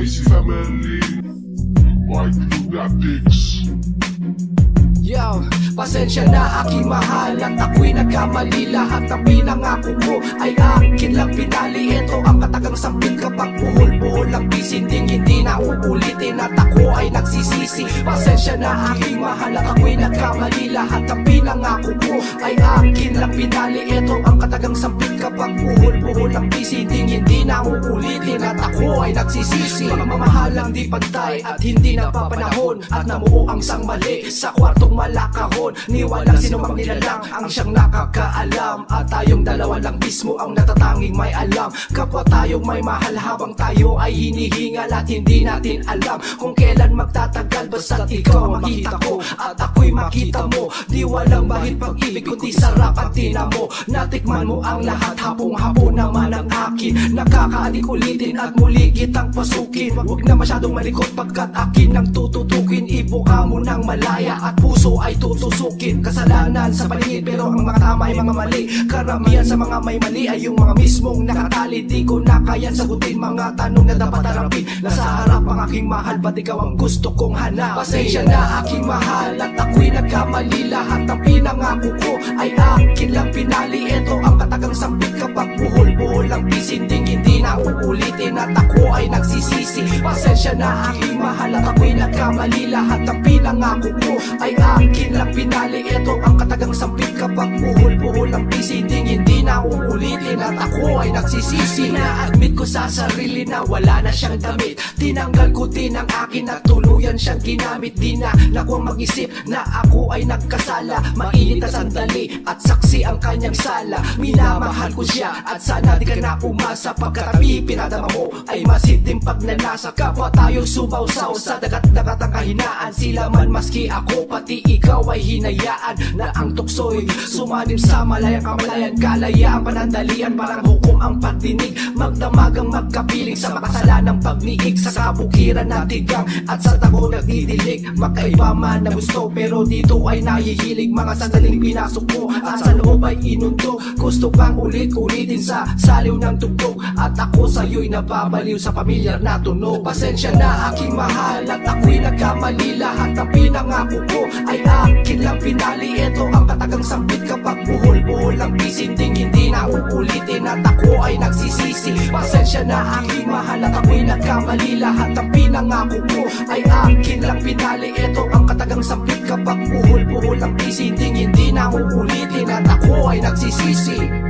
Crazy family, Mike Lunatics. Yo, pasensya na aking mahal at ako'y nagkamali. Lahat ng pinangako ko ay akin lang pinali. Ito ang katagang sampit kapag buhol-buhol ang bisinding hindi na uulitin at ako ay nagsisisi. Pasensya na aking mahal at ako'y nagkamali. Lahat ng pinangako ko ay akin lang pinali. Ito ang katagang sampit kapag buhol-buhol ang bisinding hindi na uulitin at ako ay nagsisisi. Pagmamahalang di pantay at hindi napapanahon at namuo ang sangmali sa kwartong malakahon. Ni walang sino mang nilalang ang siyang nakakaalam. At tayong dalawa lang mismo ang natatanging may alam. Kapwa tayong may mahal habang tayo ay hinihingal at hindi natin alam kung kailan magtatagal. Basta't ikaw makita ko at ako'y makita mo. Di walang bahid pag-ibig kundi sarap ang tinamo. Natikman mo ang lahat, hapong-hapon naman ang akin. Nakakaadik ulitin at muli kitang pasukin. Huwag na masyadong malikot pagkat akin ang tututukin. Ibuka mo ng malaya at puso ay tutusukin. Kasalanan sa paligid pero ang mga tama ay mga mali. Karamihan sa mga may mali ay yung mga mismong nakatali. Di ko na kayan sagutin mga tanong na dapat harapin. Nasa harap ang aking mahal, ba't ikaw ang gusto kong hanap? Pasensya na aking mahal at ako'y nagkamali. Lahat ng pinangako ko ay akin lang pinali. Ito ang katagang sampit kapag buhol-buhol ang bisinding hindi na uulitin at ako ay nagsisisi. Pasensya na aking mahal at ako'y nagkamali. Lahat ng pinangako ko ay akin lang pinali. Ito ang katagang sampit kapag buhol-buhol ang bisinding hindi na uulitin at ako ay nagsisisi. Na-admit ko sa sarili na wala na siyang damit. Tinanggal ko din ang akin at tuluyan siyang ginamit. Di na nakuha mag-isip na ako ay nagkasala. Mainit na sandali at saksi ang kanyang sala. Minamahal ko siya at sana di ka na umasa. Pagkatabi pinadama mo ay masitim pag nanasa. Kapwa tayong subaw-saw sa dagat-dagat ang kahinaan. Sila man maski ako pati ikaw ay hinayaan na ang tukso'y sumalim sa malayang kamalayan. Kalayaan panandalian parang hukom ang pagdinig. Magdamagang magkapiling sa makasalanang pagniig. Sa kabukiran na tigang at sa tako nagdidilig. Magkaiba man na gusto pero dito ay nahihilig. Mga sandaling pinasok mo at sa loob ay inundo. Gusto kang ulit-ulitin sa saliw ng tugtog. At ako sa'yo'y nababaliw sa pamilyar na tunog. Pasensya na aking mahal at ako'y nagkamali. Lahat ng pinangako ko ay akin lang pinali. Ito ang katagang sampit kapag buhol-buhol ang bisinding hindi na uulitin at ako ay nagsisisi. Pasensya na aking mahal at ako'y nagkamali. Lahat ng pinangako ko ay akin lang pinali. Ito ang katagang sampit kapag buhol-buhol ang bisinding hindi na uulitin at ako ay nagsisisi.